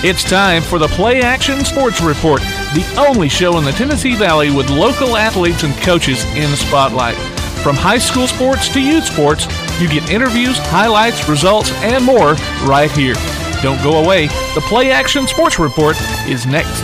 It's time for the PlayAction Sports Report, the only show in the Tennessee Valley with local athletes and coaches in the spotlight. From high school sports to youth sports, you get interviews, highlights, results, and more right here. Don't go away. The PlayAction Sports Report is next.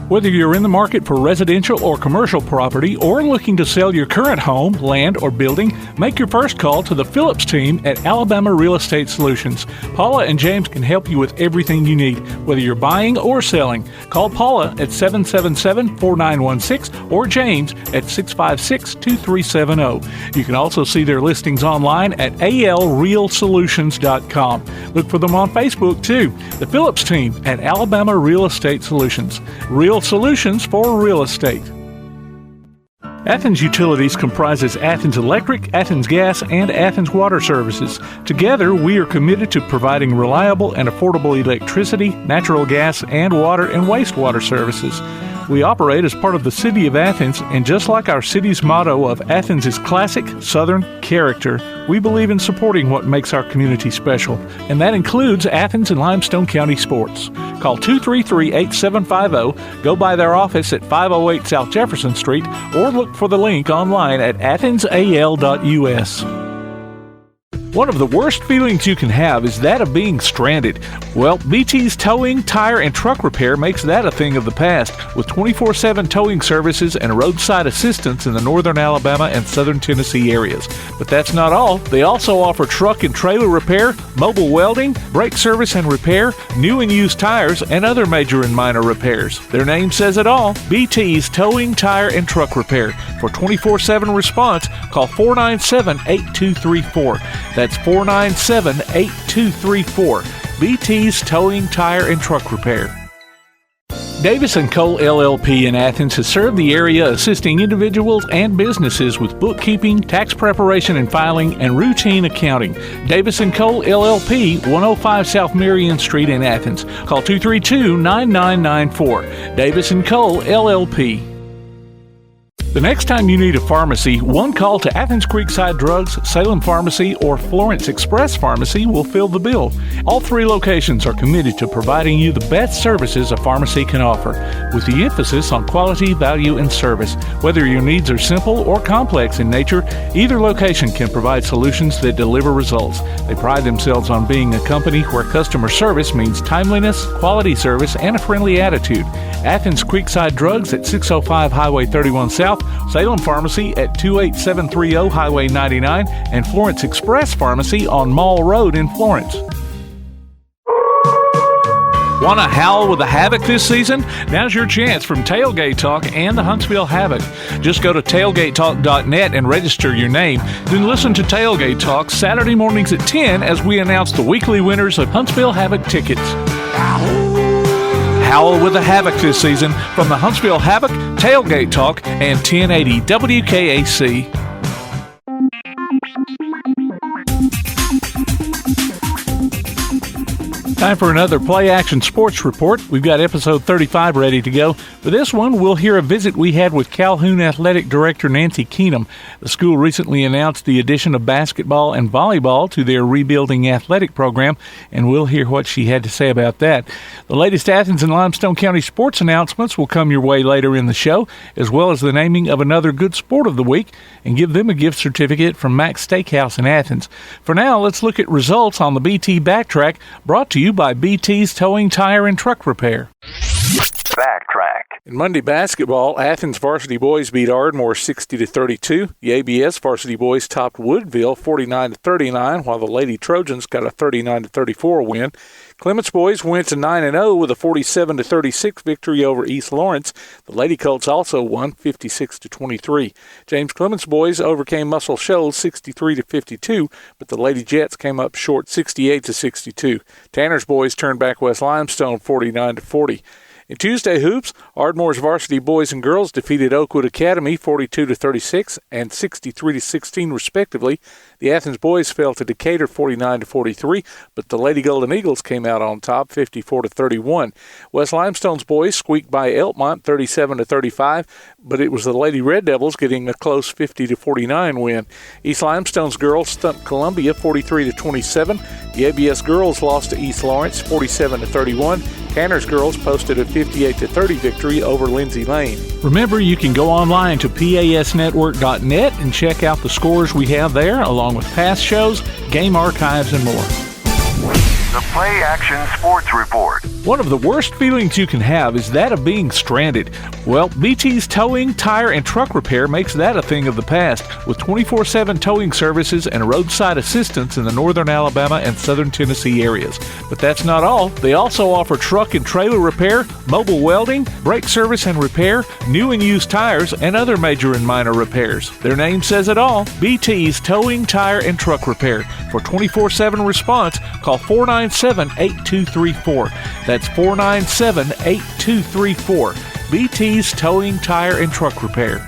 Whether you're in the market for residential or commercial property or looking to sell your current home, land, or building, make your first call to the Phillips team at Alabama Real Estate Solutions. Paula and James can help you with everything you need, whether you're buying or selling. Call Paula at 777-4916 or James at 656-2370. You can also see their listings online at alrealsolutions.com. Look for them on Facebook, too. The Phillips team at Alabama Real Estate Solutions. Real solutions for real estate. Athens Utilities comprises Athens Electric, Athens Gas, and Athens Water Services. Together, we are committed to providing reliable and affordable electricity, natural gas, and water and wastewater services. We operate as part of the City of Athens, and just like our city's motto of Athens is classic Southern character, we believe in supporting what makes our community special, and that includes Athens and Limestone County sports. Call 233-8750, go by their office at 508 South Jefferson Street, or look for the link online at athensal.us. One of the worst feelings you can have is that of being stranded. Well, BT's Towing, Tire, and Truck Repair makes that a thing of the past, with 24/7 towing services and roadside assistance in the northern Alabama and southern Tennessee areas. But that's not all. They also offer truck and trailer repair, mobile welding, brake service and repair, new and used tires, and other major and minor repairs. Their name says it all, BT's Towing, Tire, and Truck Repair. For 24/7 response, call 497-8234. That's 497-8234. BT's Towing, Tire, and Truck Repair. Davis & Cole LLP in Athens has served the area assisting individuals and businesses with bookkeeping, tax preparation and filing, and routine accounting. Davis & Cole LLP, 105 South Marion Street in Athens. Call 232-9994. Davis & Cole LLP. The next time you need a pharmacy, one call to Athens Creekside Drugs, Salem Pharmacy, or Florence Express Pharmacy will fill the bill. All three locations are committed to providing you the best services a pharmacy can offer, with the emphasis on quality, value, and service. Whether your needs are simple or complex in nature, either location can provide solutions that deliver results. They pride themselves on being a company where customer service means timeliness, quality service, and a friendly attitude. Athens Creekside Drugs at 605 Highway 31 South, Salem Pharmacy at 28730 Highway 99, and Florence Express Pharmacy on Mall Road in Florence. Want to howl with the Havoc this season? Now's your chance from Tailgate Talk and the Huntsville Havoc. Just go to tailgatetalk.net and register your name. Then listen to Tailgate Talk Saturday mornings at 10 as we announce the weekly winners of Huntsville Havoc tickets. Howl with the Havoc this season from the Huntsville Havoc, Tailgate Talk, and 1080 WKAC. Time for another Play Action Sports Report. We've got episode 35 ready to go. For this one, we'll hear a visit we had with Calhoun Athletic Director Nancy Keenum. The school recently announced the addition of basketball and volleyball to their rebuilding athletic program, and we'll hear what she had to say about that. The latest Athens and Limestone County sports announcements will come your way later in the show, as well as the naming of another Good Sport of the Week, and give them a gift certificate from Max Steakhouse in Athens. For now, let's look at results on the BT Backtrack, brought to you by BT's Towing, Tire, and Truck Repair. Backtrack. In Monday basketball, Athens varsity boys beat Ardmore 60-32. The ABS varsity boys topped Woodville 49-39, while the Lady Trojans got a 39-34 win. Clements boys went to 9-0 with a 47-36 victory over East Lawrence. The Lady Colts also won 56-23. James Clements boys overcame Muscle Shoals 63-52, but the Lady Jets came up short 68-62. Tanner's boys turned back West Limestone 49-40. In Tuesday hoops, Ardmore's varsity boys and girls defeated Oakwood Academy 42-36 and 63-16 respectively. The Athens boys fell to Decatur 49-43, but the Lady Golden Eagles came out on top 54-31. West Limestone's boys squeaked by Elkmont 37-35, but it was the Lady Red Devils getting a close 50-49 win. East Limestone's girls stumped Columbia 43-27. The ABS girls lost to East Lawrence 47-31. Tanner's girls posted a 58-30 victory over Lindsay Lane. Remember, you can go online to pasnetwork.net and check out the scores we have there, along with past shows, game archives, and more. The PlayAction Sports Report. One of the worst feelings you can have is that of being stranded. Well, BT's Towing, Tire, and Truck Repair makes that a thing of the past, with 24/7 towing services and roadside assistance in the northern Alabama and southern Tennessee areas. But that's not all. They also offer truck and trailer repair, mobile welding, brake service and repair, new and used tires, and other major and minor repairs. Their name says it all. BT's Towing, Tire, and Truck Repair. For 24/7 response, call 497-8234. That's 497-8234. BT's Towing, Tire, and Truck Repair.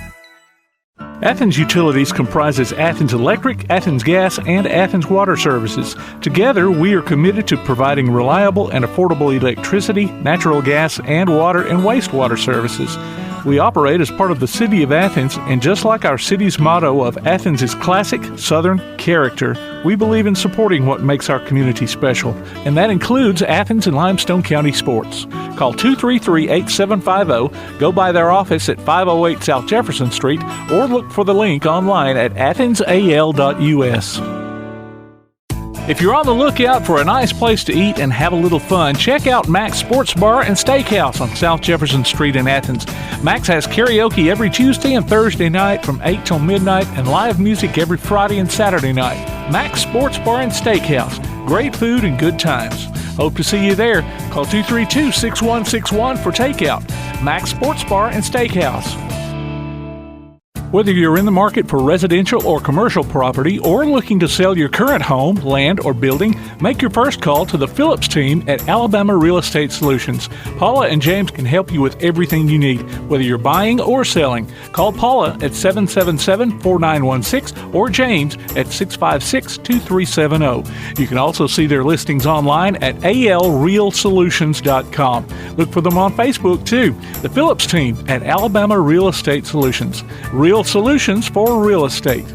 Athens Utilities comprises Athens Electric, Athens Gas, and Athens Water Services. Together, we are committed to providing reliable and affordable electricity, natural gas, and water and wastewater services. We operate as part of the City of Athens, and just like our city's motto of Athens is classic Southern character, we believe in supporting what makes our community special, and that includes Athens and Limestone County sports. Call 233-8750, go by their office at 508 South Jefferson Street, or look for the link online at athensal.us. If you're on the lookout for a nice place to eat and have a little fun, check out Mac's Sports Bar and Steakhouse on South Jefferson Street in Athens. Mac's has karaoke every Tuesday and Thursday night from 8 till midnight and live music every Friday and Saturday night. Mac's Sports Bar and Steakhouse. Great food and good times. Hope to see you there. Call 232-6161 for takeout. Mac's Sports Bar and Steakhouse. Whether you're in the market for residential or commercial property or looking to sell your current home, land, or building, make your first call to the Phillips team at Alabama Real Estate Solutions. Paula and James can help you with everything you need, whether you're buying or selling. Call Paula at 777-4916 or James at 656-2370. You can also see their listings online at alrealsolutions.com. Look for them on Facebook, too. The Phillips team at Alabama Real Estate Solutions. Real solutions for real estate.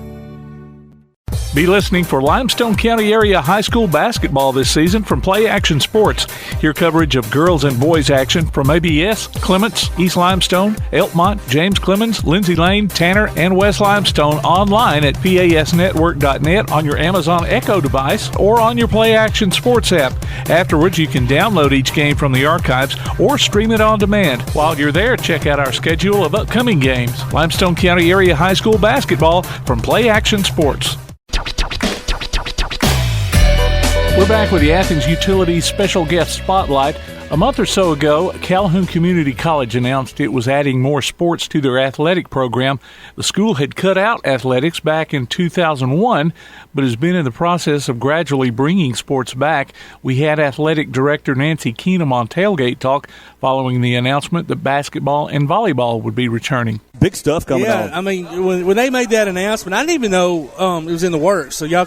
Be listening for Limestone County Area High School basketball this season from PlayAction Sports. Hear coverage of girls and boys action from ABS, Clements, East Limestone, Elkmont, James Clemens, Lindsay Lane, Tanner, and West Limestone online at pasnetwork.net on your Amazon Echo device or on your PlayAction Sports app. Afterwards, you can download each game from the archives or stream it on demand. While you're there, check out our schedule of upcoming games. Limestone County Area High School basketball from PlayAction Sports. We're back with the Athens Utilities Special Guest Spotlight. A month or so ago, Calhoun Community College announced it was adding more sports to their athletic program. The school had cut out athletics back in 2001, but has been in the process of gradually bringing sports back. We had athletic director Nancy Keenum on Tailgate Talk following the announcement that basketball and volleyball would be returning. Big stuff coming out. Yeah, I mean, when they made that announcement, I didn't even know it was in the works. So y'all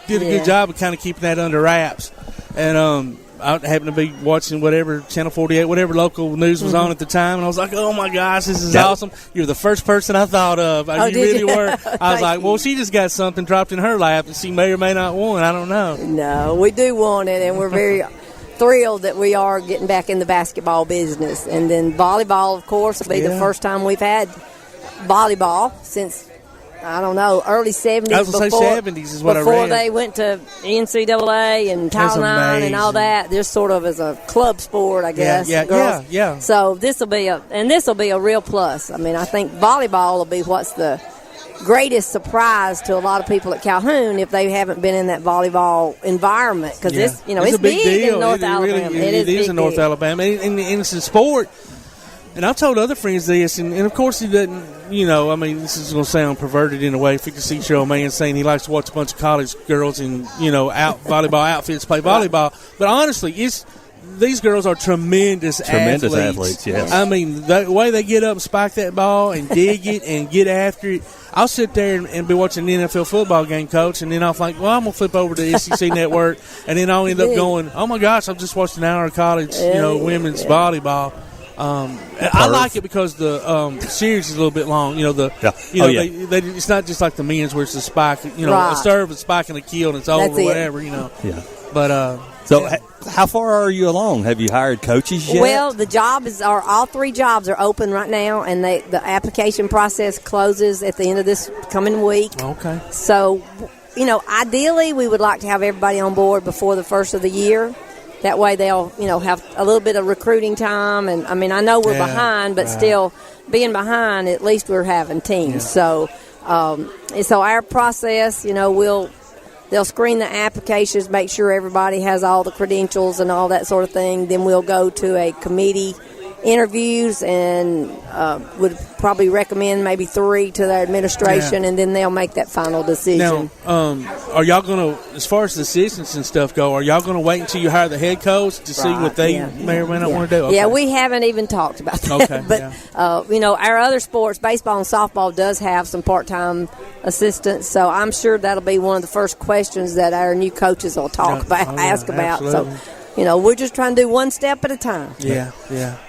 did a good job of kind of keeping that under wraps. And I happened to be watching whatever, Channel 48, whatever local news was on at the time, and I was like, oh, my gosh, this is awesome. You're the first person I thought of. You really were. I was like, well, she just got something dropped in her lap that she may or may not want. I don't know. No, we do want it, and we're very thrilled that we are getting back in the basketball business. And then volleyball, of course, will be the first time we've had volleyball since, I don't know, early 70s. I was going to say 70s is what I read. Before they went to NCAA and Title IX and all that. Just sort of as a club sport, I guess. Yeah. So this will be a real plus. I mean, I think volleyball will be what's the greatest surprise to a lot of people at Calhoun if they haven't been in that volleyball environment, because it's a big deal in North Alabama. It is in North Alabama, and it's a sport. And I've told other friends this, and of course he doesn't, I mean, this is going to sound perverted in a way, 56-year-old man saying he likes to watch a bunch of college girls in, volleyball outfits play volleyball. But honestly, these girls are tremendous athletes. Yes. I mean, the way they get up and spike that ball and dig it and get after it. I'll sit there and be watching the NFL football game, Coach, and then I'll think, well, I'm going to flip over to the SEC Network, and then I'll end up going, oh, my gosh, I've just watched an hour of college, women's volleyball. I like it because the series is a little bit long. It's not just like the men's where it's a spike, a serve, a spike, and a kill, and it's over, whatever, Yeah. But how far are you along? Have you hired coaches yet? Well, all 3 jobs are open right now, and the application process closes at the end of this coming week. Okay. So, ideally, we would like to have everybody on board before the first of the year. That way they'll, have a little bit of recruiting time. And, I mean, I know we're behind, but still being behind, at least we're having teams. Yeah. So our process, they'll screen the applications, make sure everybody has all the credentials and all that sort of thing. Then we'll go to a committee interviews and would probably recommend maybe 3 to their administration, and then they'll make that final decision. Now, are y'all going to, as far as the assistants and stuff go, are y'all going to wait until you hire the head coach to see what they may or may not want to do? Okay. Yeah, we haven't even talked about that. Okay, but, our other sports, baseball and softball, does have some part-time assistants, so I'm sure that'll be one of the first questions that our new coaches will ask about. Absolutely. So, we're just trying to do one step at a time. Yeah.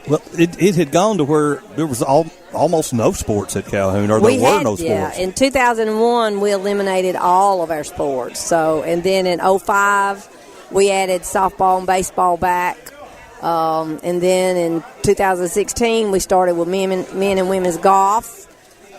Well, it had gone to where there was almost no sports at Calhoun, or there were no sports. Yeah, in 2001, we eliminated all of our sports. So, and then in 2005, we added softball and baseball back. And then in 2016, we started with men and women's golf.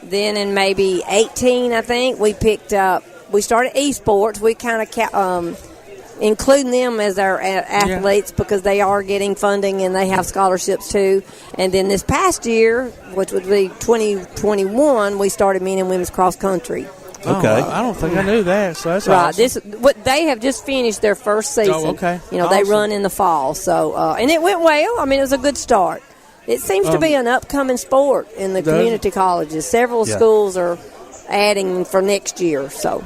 Then in maybe 18, I think, we started esports. We kind of including them as our athletes because they are getting funding and they have scholarships too. And then this past year, which would be 2021, we started men and women's cross country. Okay. I don't think I knew that, so that's awesome. They have just finished their first season. Oh, okay. They Awesome. run in the fall. So, and it went well. I mean, it was a good start. It seems to be an upcoming sport in the community colleges. Several schools are adding for next year, so.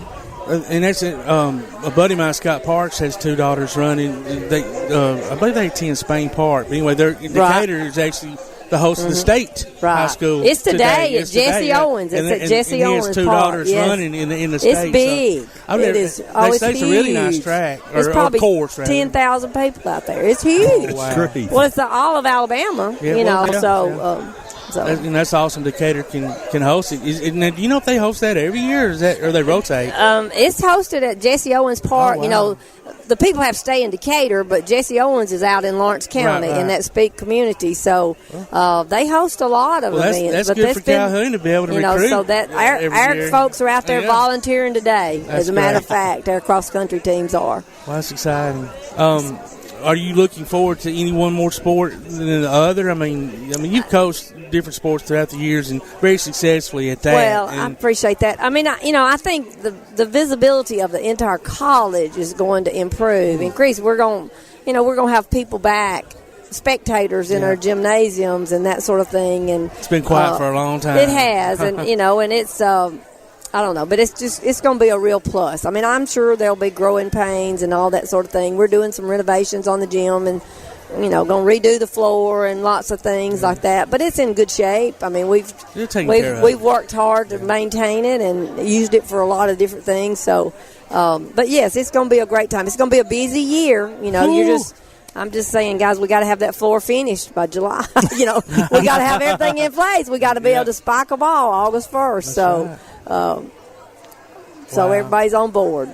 And that's it. A buddy of mine, Scott Parks, has 2 daughters running. I believe they attend Spain Park. But anyway, Decatur is actually the host of the state high school. It's today. It's Jesse Owens. It's at Jesse Owens Park. He has 2 daughters running in the state. It's big. It is. It's a really nice track. It's probably course, 10,000 people out there. It's huge. Wow. Well, it's all of Alabama. And that's awesome. Decatur can host it. Now, do you know if they host that every year, or they rotate? It's hosted at Jesse Owens Park. Oh, wow. The people have to stay in Decatur, but Jesse Owens is out in Lawrence County in that Speak community. So they host a lot of events. That's good for Calhoun to be able to recruit. So that our folks are out there volunteering today. As a matter of fact, our cross country teams are. Well, that's exciting. Are you looking forward to any one more sport than the other? I mean, you've coached different sports throughout the years and very successfully at that. Well, I appreciate that. I mean, I think the visibility of the entire college is going to increase. We're going to have people back, spectators in our gymnasiums and that sort of thing. And it's been quiet for a long time. It has, and and it's. I don't know, but it's going to be a real plus. I mean, I'm sure there'll be growing pains and all that sort of thing. We're doing some renovations on the gym and, going to redo the floor and lots of things like that. But it's in good shape. I mean, we've worked hard to maintain it and used it for a lot of different things. So, but yes, it's going to be a great time. It's going to be a busy year. I'm just saying, guys, we got to have that floor finished by July. We got to have everything in place. We got to be able to spike a ball August 1st. That's so. Right. So everybody's on board.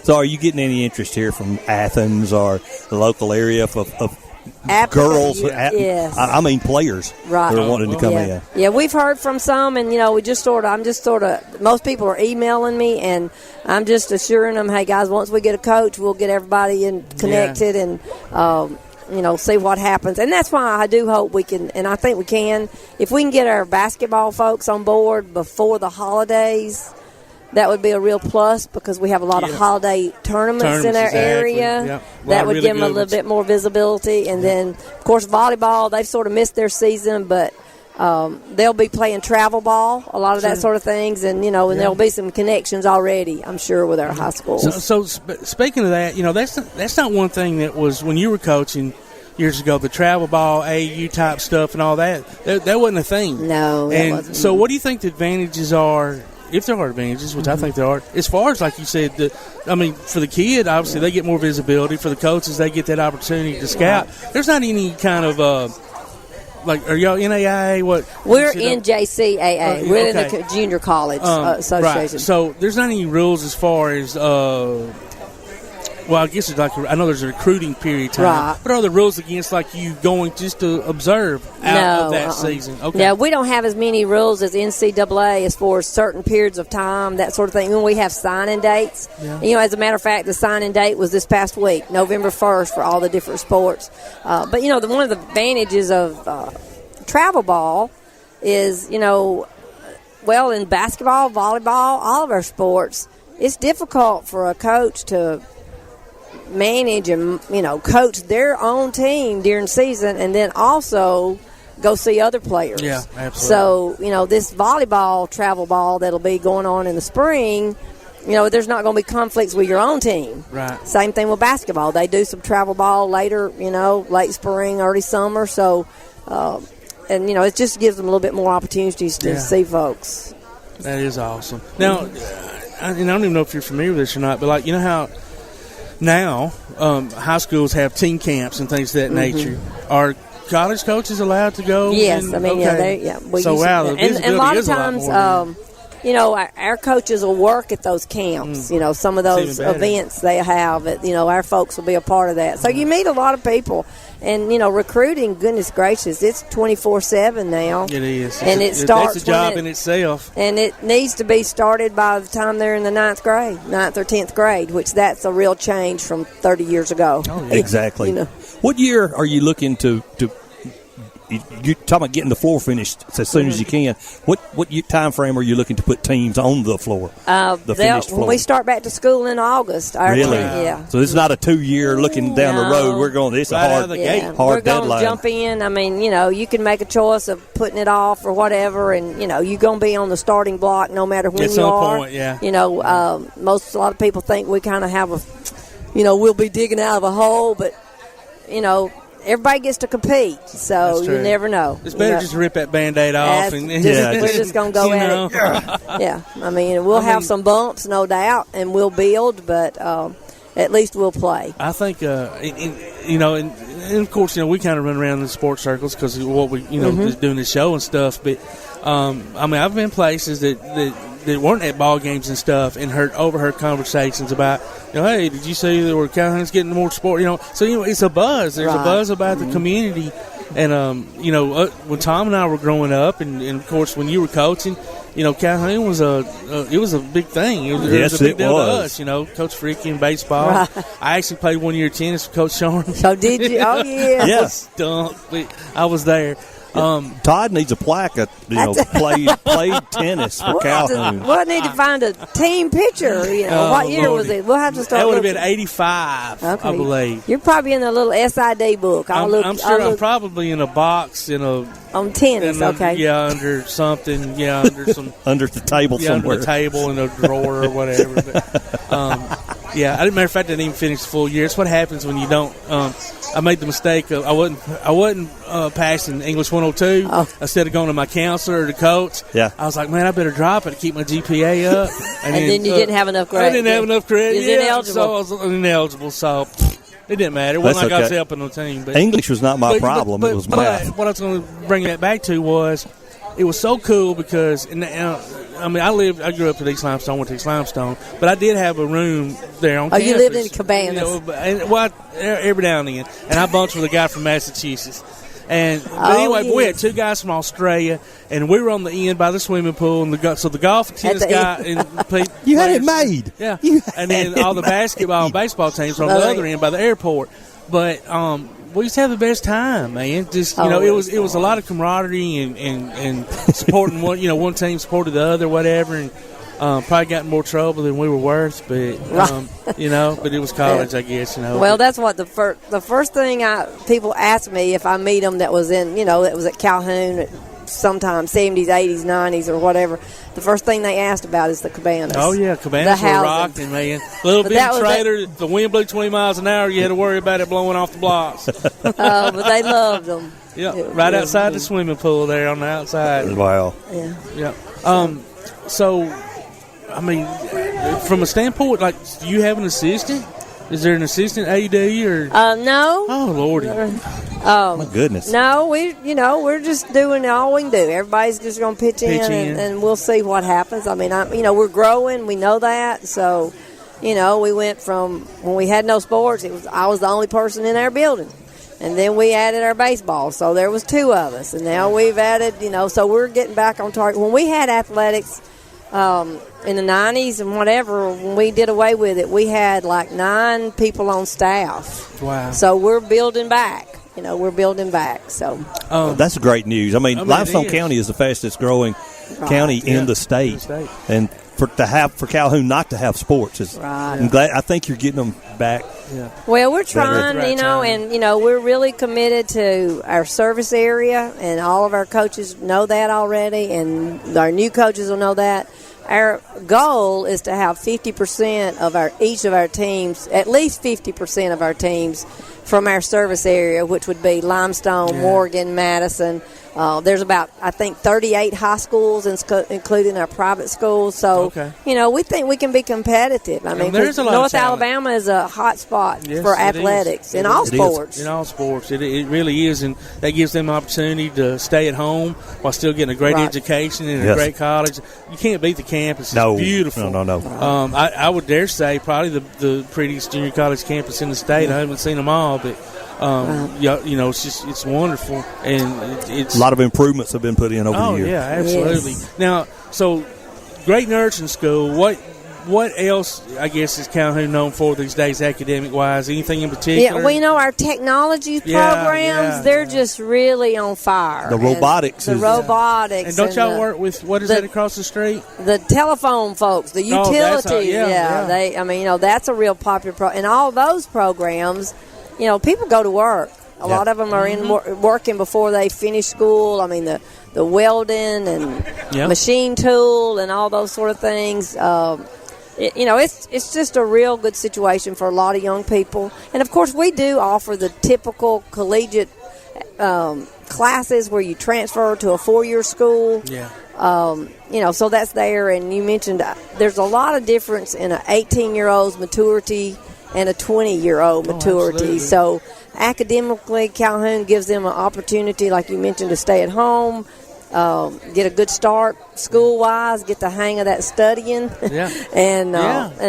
So are you getting any interest here from Athens or the local area of girls? Yes. I mean players that are wanting to come in. Yeah, we've heard from some, and I'm just sort of. Most people are emailing me, and I'm just assuring them, hey guys, once we get a coach, we'll get everybody connected and. See what happens. And that's why I do hope we can, and I think we can, if we can get our basketball folks on board before the holidays, that would be a real plus because we have a lot of holiday tournaments in our area. Yep. That would give them a little bit more visibility. And then, of course, volleyball, they've sort of missed their season, but they'll be playing travel ball, a lot of that sort of things, and and there'll be some connections already, I'm sure, with our high schools. So speaking of that, that's not one thing that was when you were coaching. years ago, the travel ball, AAU type stuff and all that wasn't a thing. No, that and wasn't. So what do you think the advantages are, if there are advantages, which I think there are, as far as, like you said, for the kid, obviously they get more visibility. For the coaches, they get that opportunity to scout. There's not any kind of are y'all NAIA? What? We're NJCAA. We're in the Junior College Association. Right. So there's not any rules as far as I guess it's I know there's a recruiting period time. Right. But are there rules against you going just to observe out of that season? Okay. No, we don't have as many rules as NCAA as far as certain periods of time, that sort of thing. When we have signing dates, as a matter of fact, the signing date was this past week, November 1st, for all the different sports. But one of the advantages of travel ball is, in basketball, volleyball, all of our sports, it's difficult for a coach to manage and coach their own team during season and then also go see other players. Yeah, absolutely. So this volleyball travel ball that'll be going on in the spring, there's not going to be conflicts with your own team. Right. Same thing with basketball. They do some travel ball later, late spring, early summer. So it just gives them a little bit more opportunities to see folks. That is awesome. Now, I don't even know if you're familiar with this or not, but how now high schools have team camps and things of that nature. Are college coaches allowed to go? Yes, and, the visibility and a lot of is times, our coaches will work at those camps. Some of those events they have, our folks will be a part of that. So you meet a lot of people. And, recruiting, goodness gracious, it's 24/7 now. It is. And it starts that's a job in itself. And it needs to be started by the time they're in the 9th or 10th grade, which that's a real change from 30 years ago. Oh, yeah. Exactly. What year are you looking to you're talking about getting the floor finished as soon as you can. What time frame are you looking to put teams on the floor? The finished floor. When we start back to school in August. Really? Yeah. So this is not a 2-year looking down the road. We're going. It's a hard We're deadline. going to jump in. I mean, you can make a choice of putting it off or whatever, and you're going to be on the starting block no matter when you are. Point, yeah. A lot of people think we kind of have we'll be digging out of a hole, but everybody gets to compete, so you never know. It's better just to rip that Band-Aid off. We're just going to go at it. Yeah. I mean, we'll have some bumps, no doubt, and we'll build, but at least we'll play. I think, and of course, we kind of run around in sports circles because of what we, just doing the show and stuff. But, I've been places that weren't at ball games and stuff and overheard conversations about, hey, did you see that Calhoun's getting more sport? So it's a buzz. There's a buzz about the community. And when Tom and I were growing up, and of course when you were coaching, Calhoun was it was a big thing. It was a big deal to us. Coach Freaky in baseball. Right. I actually played 1 year of tennis with Coach Sharn. So did you? Oh yeah. Yes. I was there. Todd needs a plaque. Played tennis for Calhoun. We'll need to find a team picture. What year was it? We'll have to start. That would have been 85, I believe. You're probably in the little SID book. I'm sure I'm probably in a box on tennis. Yeah, under something. Yeah, under some under the table somewhere. Under the table in a drawer or whatever. But, as a matter of fact, I didn't even finish the full year. It's what happens when you don't. I made the mistake of I wasn't passing English 102 instead of going to my counselor or the coach. Yeah, I was like, man, I better drop it to keep my GPA up. And then you didn't have enough credit. I didn't have enough credit. Ineligible. So I was ineligible. So it didn't matter. It wasn't like I was helping the team. But English was not my problem. It was math. What I was going to bring that back to was it was so cool because I grew up in East Limestone, went to East Limestone, but I did have a room there on campus. You lived in Cabanas. Every now and then. And I bunched with a guy from Massachusetts. We had 2 guys from Australia, and we were on the end by the swimming pool. And so the golf and tennis guy and you had it made. Yeah. And then all the basketball and baseball teams were on the other end by the airport. But we used to have the best time, man. Just it was a lot of camaraderie and supporting one team supported the other, whatever, and probably got in more trouble than we were worth, but but it was college, I guess. Well, that's what the first thing people ask me if I meet them that was in that was at Calhoun at sometimes 70s, 80s, 90s, or whatever, the first thing they asked about is the cabanas. Oh, yeah, cabanas were rocking, man. Little bitty trailer, if the wind blew 20 miles an hour, you had to worry about it blowing off the blocks. But they loved them. Yeah, right outside the swimming pool there on the outside. Wow. Yeah. So, I mean, from a standpoint, like, do you have an assistant? Is there an assistant AD or? No. Oh, Lordy. My goodness. No, we're just doing all we can do. Everybody's just going to pitch in. And we'll see what happens. I mean, we're growing. We know that. So, we went from when we had no sports, I was the only person in our building. And then we added our baseball. So there was 2 of us. And now we've added, so we're getting back on target. When we had athletics in the 90s and whatever, when we did away with it, we had like 9 people on staff. Wow. So we're building back. We're building back. So that's great news. I mean Limestone County is the fastest growing county in the state. And for Calhoun not to have sports is I'm glad. I think you're getting them back. Yeah. Well, we're trying, and we're really committed to our service area, and all of our coaches know that already, and our new coaches will know that. Our goal is to have 50% of each of our teams, at least 50% of our teams from our service area, which would be Limestone, Morgan, Madison. There's about, I think, 38 high schools, including our private schools. So, we think we can be competitive. I mean, there's a lot North of talent. Alabama is a hot spot for athletics in all sports. In all sports. It really is, and that gives them an opportunity to stay at home while still getting a great education and a great college. You can't beat the campus. It's beautiful. No. I would dare say probably the prettiest junior college campus in the state. I haven't seen them all, but it's wonderful, and it's a lot of improvements have been put in over the years. Oh yeah, absolutely. Yes. Now, so great nursing school. What else, I guess, is Calhoun known for these days, academic wise? Anything in particular? Yeah, well, our technology programs, they're just really on fire. The robotics. Robotics. And don't y'all work with, what is that across the street? The telephone folks, the utilities. That's a real popular and all those programs, people go to work. A lot of them are in working before they finish school. I mean, the welding and machine tool and all those sort of things. It's just a real good situation for a lot of young people. And, of course, we do offer the typical collegiate classes where you transfer to a 4-year school. Yeah. So that's there. And you mentioned there's a lot of difference in an 18-year-old's maturity and a 20-year-old maturity. So academically, Calhoun gives them an opportunity, like you mentioned, to stay at home, get a good start school-wise, get the hang of that studying. And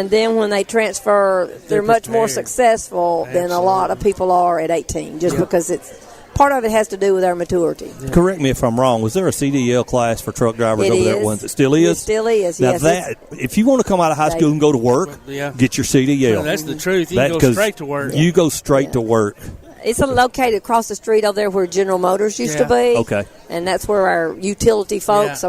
then when they transfer, they're much more successful than a lot of people are at 18, just because part of it has to do with our maturity. Correct me if I'm wrong. Was there a CDL class for truck drivers over there at once? It still is? It still is, now if you want to come out of high school and go to work, get your CDL. Well, that's the truth. You go straight to work. You go straight to work. It's located across the street over there where General Motors used to be. Okay. And that's where our utility folks,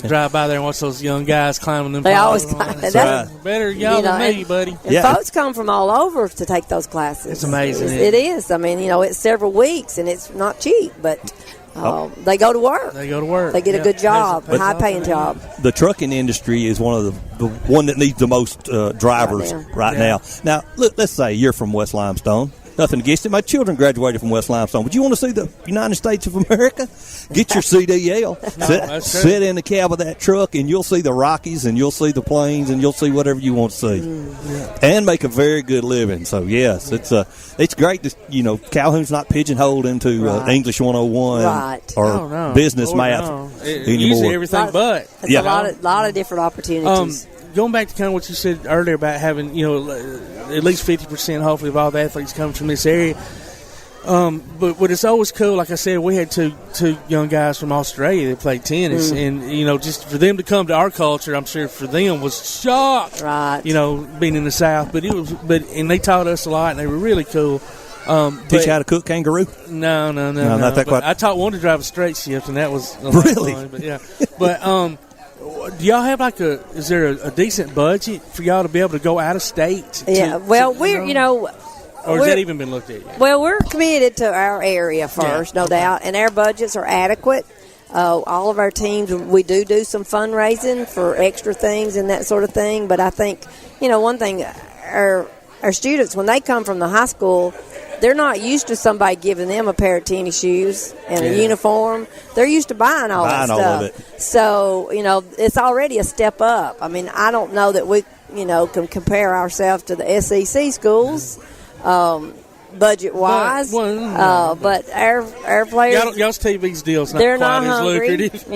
drive by there and watch those young guys climbing them. They always climb. Better y'all than me, buddy. And folks come from all over to take those classes. It's amazing. It is. I mean, it's several weeks, and it's not cheap, but they go to work. They get a good job, a high-paying job. The trucking industry is one of the one that needs the most drivers right now. Now, let's say you're from West Limestone. Nothing against it. My children graduated from West Limestone. Would you want to see the United States of America? Get your CDL. Sit in the cab of that truck, and you'll see the Rockies, and you'll see the plains, and you'll see whatever you want to see, and make a very good living. So yes, it's great to Calhoun's not pigeonholed into English 101 or business math anymore. Usually everything, it's a lot of different opportunities. Going back to kind of what you said earlier about having, at least 50% hopefully of all the athletes come from this area. But it's always cool. Like I said, we had two young guys from Australia that played tennis, and just for them to come to our culture, I'm sure for them was shocked. Right. Being in the South, and they taught us a lot, and they were really cool. Teach you how to cook kangaroo? No, not that quite. I taught one to drive a straight shift, and that was really fun, but do y'all have is there a decent budget for y'all to be able to go out of state? Or has that even been looked at yet? Well, we're committed to our area first, no doubt, and our budgets are adequate. All of our teams, we do some fundraising for extra things and that sort of thing. But I think, one thing, our students, when they come from the high school, they're not used to somebody giving them a pair of tennis shoes and a uniform. They're used to buying all that stuff. All of it. So, it's already a step up. I mean, I don't know that we, can compare ourselves to the SEC schools. Budget-wise, but our players, y'all's TV's deal's not they're quite not as hungry. lucrative.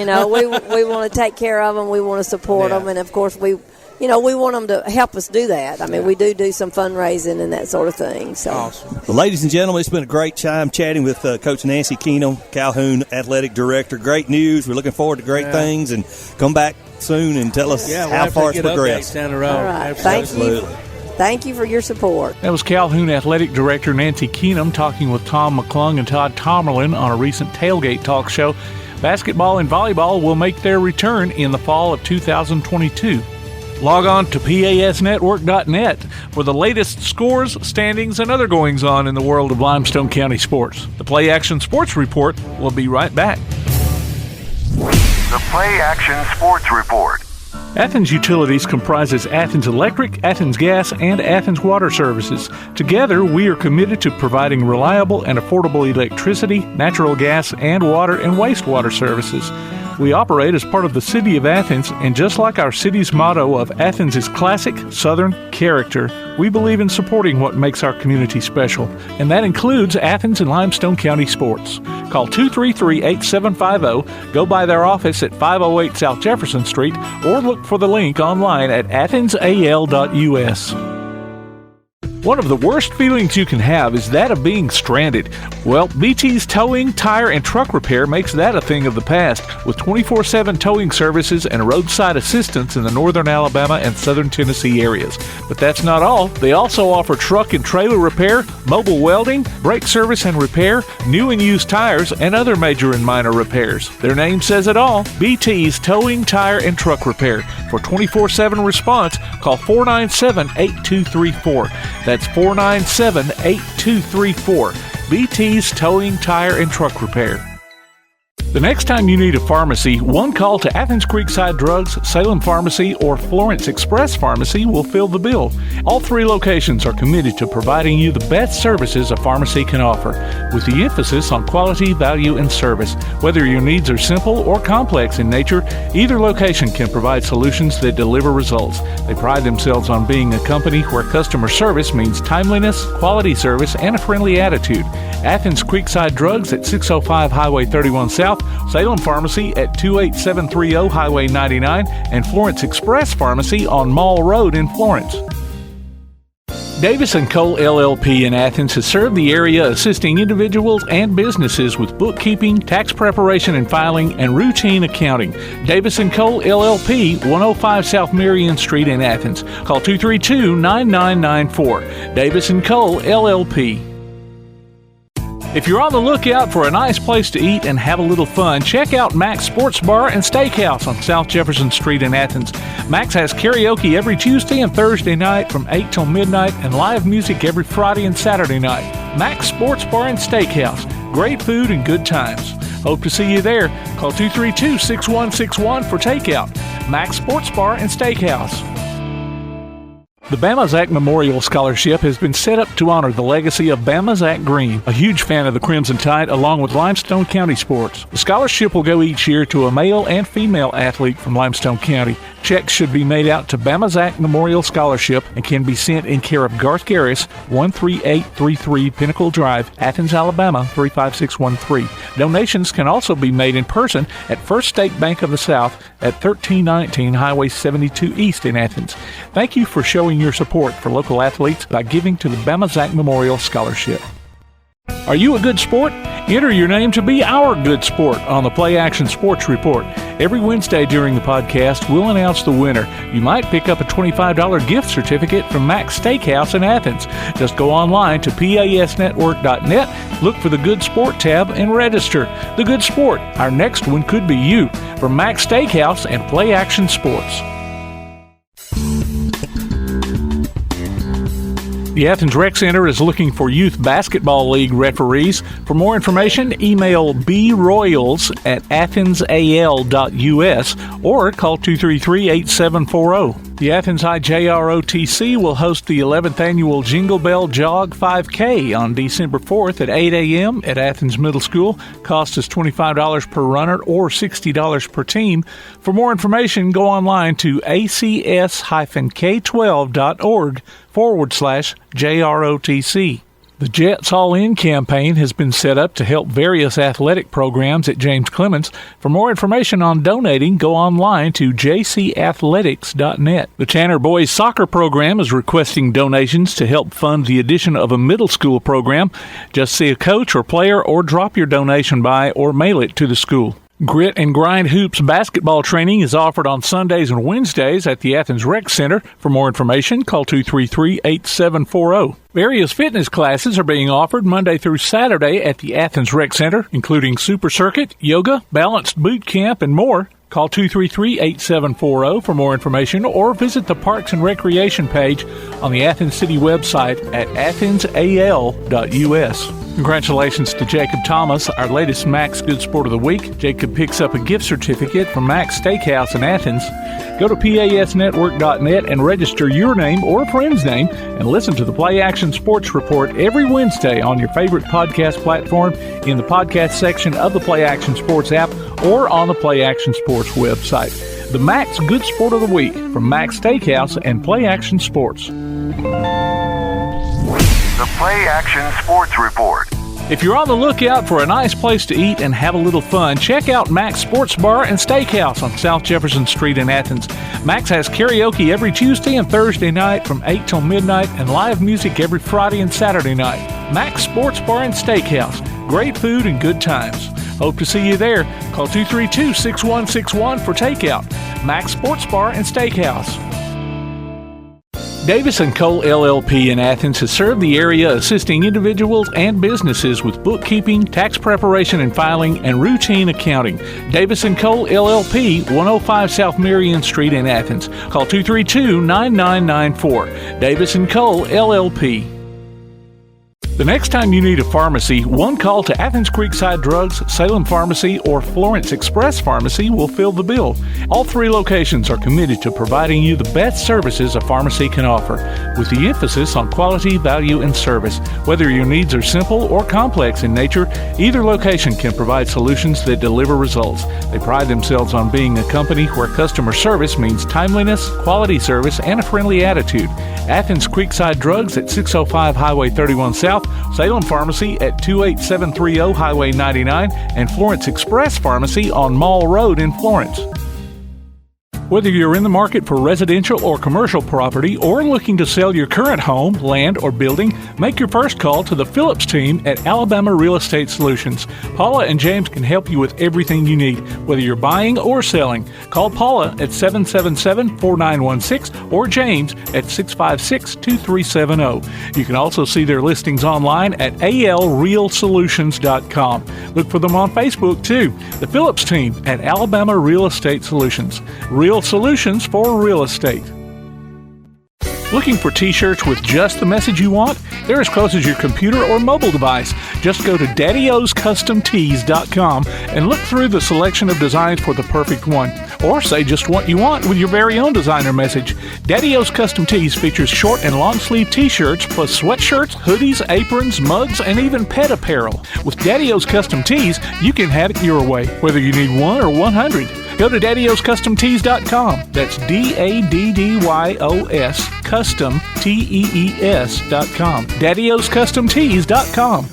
We want to take care of them. We want to support them, and of course we want them to help us do that. I mean, we do some fundraising and that sort of thing. So, awesome. Well, ladies and gentlemen, it's been a great time chatting with Coach Nancy Keenum, Calhoun Athletic Director. Great news. We're looking forward to great things, and come back soon and tell us how far it's progressed. Down the road. All right, Absolutely. Thank you. Thank you for your support. That was Calhoun Athletic Director Nancy Keenum talking with Tom McClung and Todd Tomerlin on a recent Tailgate Talk show. Basketball and volleyball will make their return in the fall of 2022. Log on to PASnetwork.net for the latest scores, standings, and other goings-on in the world of Limestone County sports. The PlayAction Sports Report will be right back. The PlayAction Sports Report. Athens Utilities comprises Athens Electric, Athens Gas, and Athens Water Services. Together, we are committed to providing reliable and affordable electricity, natural gas, and water and wastewater services. We operate as part of the City of Athens, and just like our city's motto of Athens is classic Southern character, we believe in supporting what makes our community special, and that includes Athens and Limestone County sports. Call 233-8750, go by their office at 508 South Jefferson Street, or look for the link online at athensal.us. One of the worst feelings you can have is that of being stranded. Well, BT's Towing, Tire, and Truck Repair makes that a thing of the past, with 24/7 towing services and roadside assistance in the northern Alabama and southern Tennessee areas. But that's not all. They also offer truck and trailer repair, mobile welding, brake service and repair, new and used tires, and other major and minor repairs. Their name says it all, BT's Towing, Tire, and Truck Repair. For 24/7 response, call 497-8234. That's 497-8234. BT's Towing, Tire, and Truck Repair. The next time you need a pharmacy, one call to Athens Creekside Drugs, Salem Pharmacy, or Florence Express Pharmacy will fill the bill. All three locations are committed to providing you the best services a pharmacy can offer, with the emphasis on quality, value, and service. Whether your needs are simple or complex in nature, either location can provide solutions that deliver results. They pride themselves on being a company where customer service means timeliness, quality service, and a friendly attitude. Athens Creekside Drugs at 605 Highway 31 South, Salem Pharmacy at 28730 Highway 99, and Florence Express Pharmacy on Mall Road in Florence. Davis & Cole LLP in Athens has served the area assisting individuals and businesses with bookkeeping, tax preparation and filing, and routine accounting. Davis & Cole LLP, 105 South Marion Street in Athens. Call 232-9994. Davis & Cole LLP. If you're on the lookout for a nice place to eat and have a little fun, check out Mac's Sports Bar and Steakhouse on South Jefferson Street in Athens. Mac's has karaoke every Tuesday and Thursday night from 8 till midnight and live music every Friday and Saturday night. Mac's Sports Bar and Steakhouse. Great food and good times. Hope to see you there. Call 232-6161 for takeout. Mac's Sports Bar and Steakhouse. The Bama Zach Memorial Scholarship has been set up to honor the legacy of Bama Zach Green, a huge fan of the Crimson Tide along with Limestone County sports. The scholarship will go each year to a male and female athlete from Limestone County. Checks should be made out to Bama Zach Memorial Scholarship and can be sent in care of Garth Garris, 13833 Pinnacle Drive, Athens, Alabama, 35613. Donations can also be made in person at First State Bank of the South at 1319 Highway 72 East in Athens. Thank you for showing your support for local athletes by giving to the Bama Zach Memorial Scholarship. Are you a good sport? Enter your name to be our good sport on the PlayAction Sports Report. Every Wednesday during the podcast, we'll announce the winner. You might pick up a $25 gift certificate from Mac's Steakhouse in Athens. Just go online to PASnetwork.net, look for the Good Sport tab, and register. The Good Sport. Our next one could be you. From Mac's Steakhouse and PlayAction Sports. The Athens Rec Center is looking for Youth Basketball League referees. For more information, email broyals@athensal.us or call 233-8740. The Athens High JROTC will host the 11th annual Jingle Bell Jog 5K on December 4th at 8 a.m. at Athens Middle School. Cost is $25 per runner or $60 per team. For more information, go online to acs-k12.org/JROTC. The Jets All In campaign has been set up to help various athletic programs at James Clemens. For more information on donating, go online to jcathletics.net. The Tanner Boys Soccer Program is requesting donations to help fund the addition of a middle school program. Just see a coach or player or drop your donation by or mail it to the school. Grit and Grind Hoops basketball training is offered on Sundays and Wednesdays at the Athens Rec Center. For more information, call 233-8740. Various fitness classes are being offered Monday through Saturday at the Athens Rec Center, including Super Circuit, yoga, balanced boot camp, and more. Call 233-8740 for more information or visit the Parks and Recreation page on the Athens City website at athensal.us. Congratulations to Jacob Thomas, our latest Max Good Sport of the Week. Jacob picks up a gift certificate from Max Steakhouse in Athens. Go to pasnetwork.net and register your name or a friend's name and listen to the Play Action Sports Report every Wednesday on your favorite podcast platform, in the podcast section of the Play Action Sports app, or on the Play Action Sports website. The Max Good Sport of the Week from Max Steakhouse and Play Action Sports. The Play Action Sports Report. If you're on the lookout for a nice place to eat and have a little fun, check out Max Sports Bar and Steakhouse on South Jefferson Street in Athens. Max has karaoke every Tuesday and Thursday night from 8 till midnight and live music every Friday and Saturday night. Max Sports Bar and Steakhouse. Great food and good times. Hope to see you there. Call 232-6161 for takeout. Max Sports Bar and Steakhouse. Davis & Cole LLP in Athens has served the area assisting individuals and businesses with bookkeeping, tax preparation and filing, and routine accounting. Davis & Cole LLP, 105 South Marion Street in Athens. Call 232-9994. Davis & Cole LLP. The next time you need a pharmacy, one call to Athens Creekside Drugs, Salem Pharmacy, or Florence Express Pharmacy will fill the bill. All three locations are committed to providing you the best services a pharmacy can offer, with the emphasis on quality, value, and service. Whether your needs are simple or complex in nature, either location can provide solutions that deliver results. They pride themselves on being a company where customer service means timeliness, quality service, and a friendly attitude. Athens Creekside Drugs at 605 Highway 31 South, Salem Pharmacy at 28730 Highway 99, and Florence Express Pharmacy on Mall Road in Florence. Whether you're in the market for residential or commercial property or looking to sell your current home, land, or building, make your first call to the Phillips team at Alabama Real Estate Solutions. Paula and James can help you with everything you need, whether you're buying or selling. Call Paula at 777-4916 or James at 656-2370. You can also see their listings online at alrealsolutions.com. Look for them on Facebook too. The Phillips team at Alabama Real Estate Solutions. Real solutions for real estate. Looking for t-shirts with just the message you want? They're as close as your computer or mobile device. Just go to daddyoscustomtees.com and look through the selection of designs for the perfect one. Or say just what you want with your very own designer message. Daddy O's Custom Tees features short and long sleeve t-shirts plus sweatshirts, hoodies, aprons, mugs, and even pet apparel. With Daddy O's Custom Tees, you can have it your way, whether you need 1 or 100. Go to daddyoscustomtees.com. That's DADDYOS Custom TEES.com. daddyoscustomtees.com.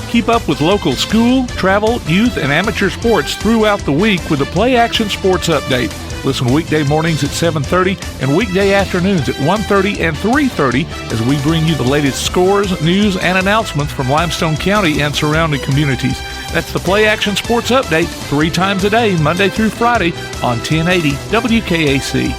Keep up with local school, travel, youth, and amateur sports throughout the week with the Play Action Sports Update. Listen weekday mornings at 7:30 and weekday afternoons at 1:30 and 3:30 as we bring you the latest scores, news, and announcements from Limestone County and surrounding communities. That's the Play Action Sports Update 3 times a day, Monday through Friday on 1080 WKAC.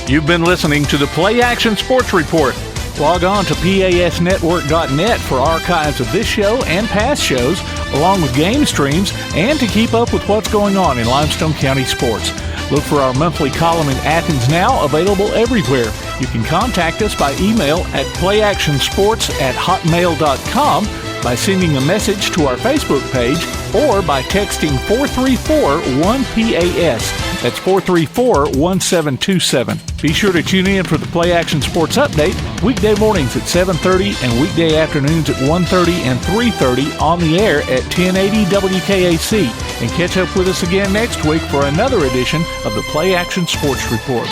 You've been listening to the Play Action Sports Report. Log on to pasnetwork.net for archives of this show and past shows, along with game streams, and to keep up with what's going on in Limestone County sports. Look for our monthly column in Athens Now, available everywhere. You can contact us by email at playactionsports@hotmail.com, by sending a message to our Facebook page, or by texting 434-1PAS. That's 434-1727. Be sure to tune in for the Play Action Sports Update, weekday mornings at 7:30 and weekday afternoons at 1:30 and 3:30 on the air at 1080 WKAC. And catch up with us again next week for another edition of the Play Action Sports Report.